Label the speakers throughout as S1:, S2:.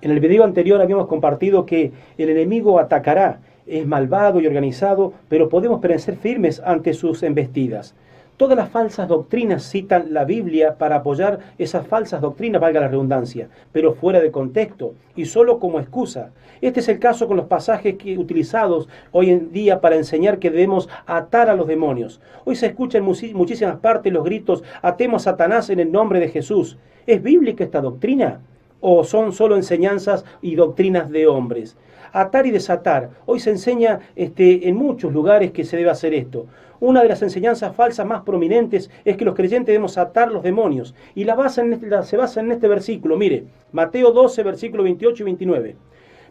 S1: En el video anterior habíamos compartido que el enemigo atacará, es malvado y organizado, pero podemos permanecer firmes ante sus embestidas. Todas las falsas doctrinas citan la Biblia para apoyar esas falsas doctrinas, valga la redundancia, pero fuera de contexto y solo como excusa. Este es el caso con los pasajes utilizados hoy en día para enseñar que debemos atar a los demonios. Hoy se escucha en muchísimas partes los gritos: atemos a Satanás en el nombre de Jesús. ¿Es bíblica esta doctrina? ¿O son solo enseñanzas y doctrinas de hombres? Atar y desatar. Hoy se enseña en muchos lugares que se debe hacer esto. Una de las enseñanzas falsas más prominentes es que los creyentes debemos atar los demonios. Y se basa en este versículo. Mire, Mateo 12, versículos 28 y 29.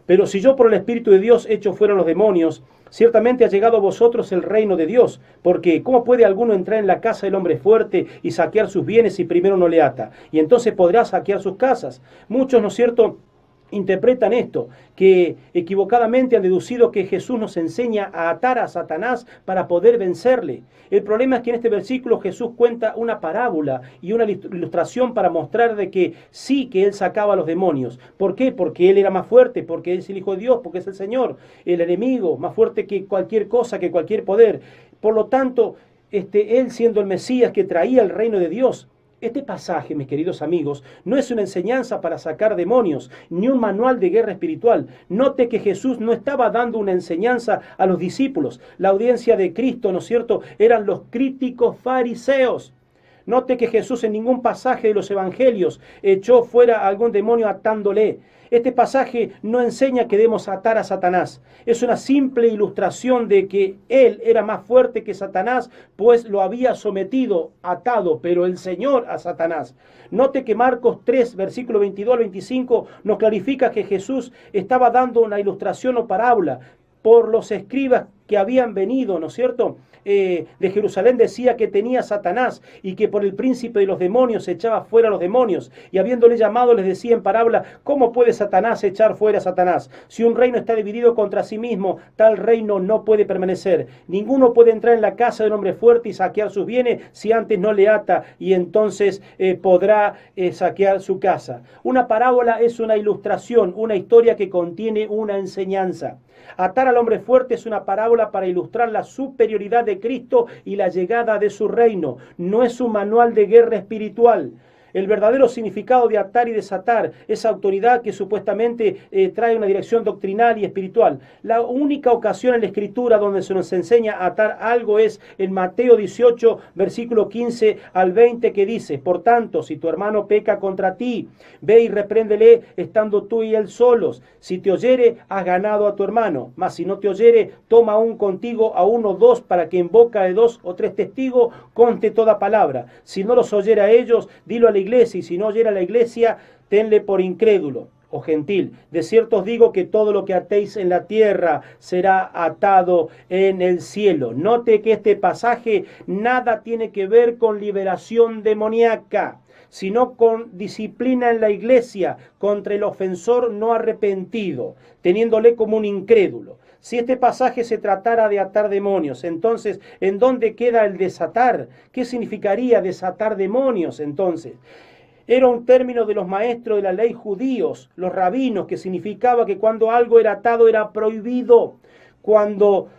S1: Pero si yo por el Espíritu de Dios echo fuera los demonios, ciertamente ha llegado a vosotros el reino de Dios. Porque ¿cómo puede alguno entrar en la casa del hombre fuerte y saquear sus bienes si primero no le ata? Y entonces podrá saquear sus casas. Muchos, ¿no es cierto?, interpretan esto, que equivocadamente han deducido que Jesús nos enseña a atar a Satanás para poder vencerle. El problema es que en este versículo Jesús cuenta una parábola y una ilustración para mostrar de que sí, que Él sacaba a los demonios. ¿Por qué? Porque Él era más fuerte, porque Él es el Hijo de Dios, porque es el Señor, el enemigo, más fuerte que cualquier cosa, que cualquier poder. Por lo tanto, Él siendo el Mesías que traía el reino de Dios. Este pasaje, mis queridos amigos, no es una enseñanza para sacar demonios, ni un manual de guerra espiritual. Note que Jesús no estaba dando una enseñanza a los discípulos. La audiencia de Cristo, ¿no es cierto?, eran los críticos fariseos. Note que Jesús en ningún pasaje de los evangelios echó fuera a algún demonio atándole. Este pasaje no enseña que debemos atar a Satanás. Es una simple ilustración de que Él era más fuerte que Satanás, pues lo había sometido, atado, pero el Señor a Satanás. Note que Marcos 3, versículo 22 al 25, nos clarifica que Jesús estaba dando una ilustración o parábola por los escribas que habían venido, ¿no es cierto?, de Jerusalén. Decía que tenía Satanás y que por el príncipe de los demonios echaba fuera a los demonios. Y habiéndole llamado les decía en parábola: ¿cómo puede Satanás echar fuera a Satanás? Si un reino está dividido contra sí mismo, tal reino no puede permanecer. Ninguno puede entrar en la casa de un hombre fuerte y saquear sus bienes si antes no le ata, y entonces podrá saquear su casa. Una parábola es una ilustración, una historia que contiene una enseñanza. Atar al hombre fuerte es una parábola para ilustrar la superioridad de Cristo y la llegada de su reino. No es un manual de guerra espiritual. El verdadero significado de atar y desatar, esa autoridad que supuestamente trae una dirección doctrinal y espiritual. La única ocasión en la Escritura donde se nos enseña a atar algo es en Mateo 18, versículo 15 al 20, que dice: por tanto, si tu hermano peca contra ti, ve y repréndele estando tú y él solos. Si te oyere, has ganado a tu hermano. Mas si no te oyere, toma aún contigo a uno o dos, para que en boca de 2 o 3 testigos conste toda palabra. Si no los oyere a ellos, dilo a la iglesia, y si no oyera a la iglesia, tenle por incrédulo o gentil. De cierto os digo que todo lo que atéis en la tierra será atado en el cielo. Note que este pasaje nada tiene que ver con liberación demoníaca, sino con disciplina en la iglesia contra el ofensor no arrepentido, teniéndole como un incrédulo. Si este pasaje se tratara de atar demonios, entonces, ¿en dónde queda el desatar? ¿Qué significaría desatar demonios entonces? Era un término de los maestros de la ley judíos, los rabinos, que significaba que cuando algo era atado era prohibido, cuando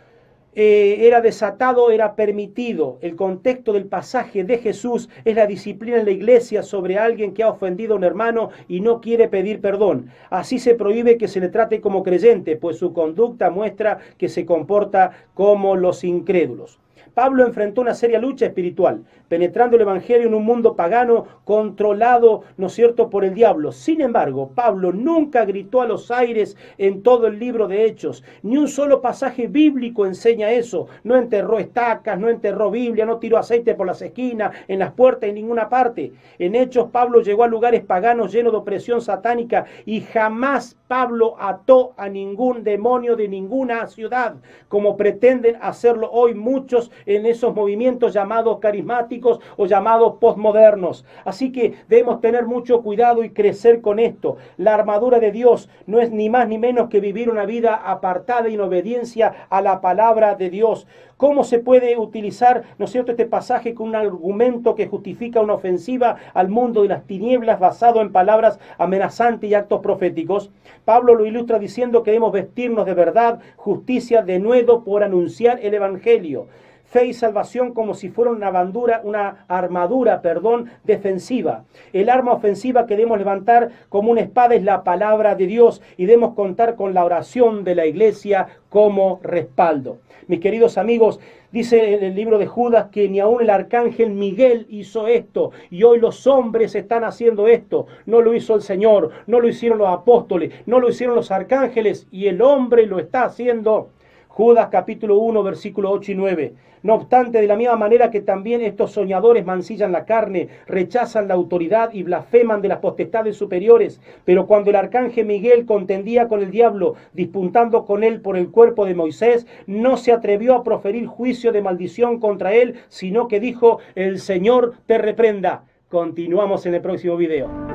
S1: era desatado era permitido. El contexto del pasaje de Jesús es la disciplina en la iglesia sobre alguien que ha ofendido a un hermano y no quiere pedir perdón. Así se prohíbe que se le trate como creyente, pues su conducta muestra que se comporta como los incrédulos. Pablo enfrentó una seria lucha espiritual, penetrando el evangelio en un mundo pagano controlado, ¿no es cierto?, por el diablo. Sin embargo, Pablo nunca gritó a los aires en todo el libro de Hechos. Ni un solo pasaje bíblico enseña eso. No enterró estacas, no enterró Biblia, no tiró aceite por las esquinas, en las puertas, en ninguna parte. En Hechos, Pablo llegó a lugares paganos llenos de opresión satánica y jamás Pablo ató a ningún demonio de ninguna ciudad, como pretenden hacerlo hoy muchos en esos movimientos llamados carismáticos o llamados postmodernos. Así que debemos tener mucho cuidado y crecer con esto. La armadura de Dios no es ni más ni menos que vivir una vida apartada en obediencia a la palabra de Dios. ¿Cómo se puede utilizar, ¿no es cierto?, este pasaje con un argumento que justifica una ofensiva al mundo de las tinieblas basado en palabras amenazantes y actos proféticos? Pablo lo ilustra diciendo que debemos vestirnos de verdad, justicia, denuedo por anunciar el Evangelio. Fe y salvación como si fuera una armadura defensiva. El arma ofensiva que debemos levantar como una espada es la palabra de Dios y debemos contar con la oración de la iglesia como respaldo. Mis queridos amigos, dice en el libro de Judas que ni aún el arcángel Miguel hizo esto, y hoy los hombres están haciendo esto. No lo hizo el Señor, no lo hicieron los apóstoles, no lo hicieron los arcángeles, y el hombre lo está haciendo. Judas capítulo 1, versículo 8 y 9. No obstante, de la misma manera que también estos soñadores mancillan la carne, rechazan la autoridad y blasfeman de las potestades superiores. Pero cuando el arcángel Miguel contendía con el diablo, disputando con él por el cuerpo de Moisés, no se atrevió a proferir juicio de maldición contra él, sino que dijo: el Señor te reprenda. Continuamos en el próximo video.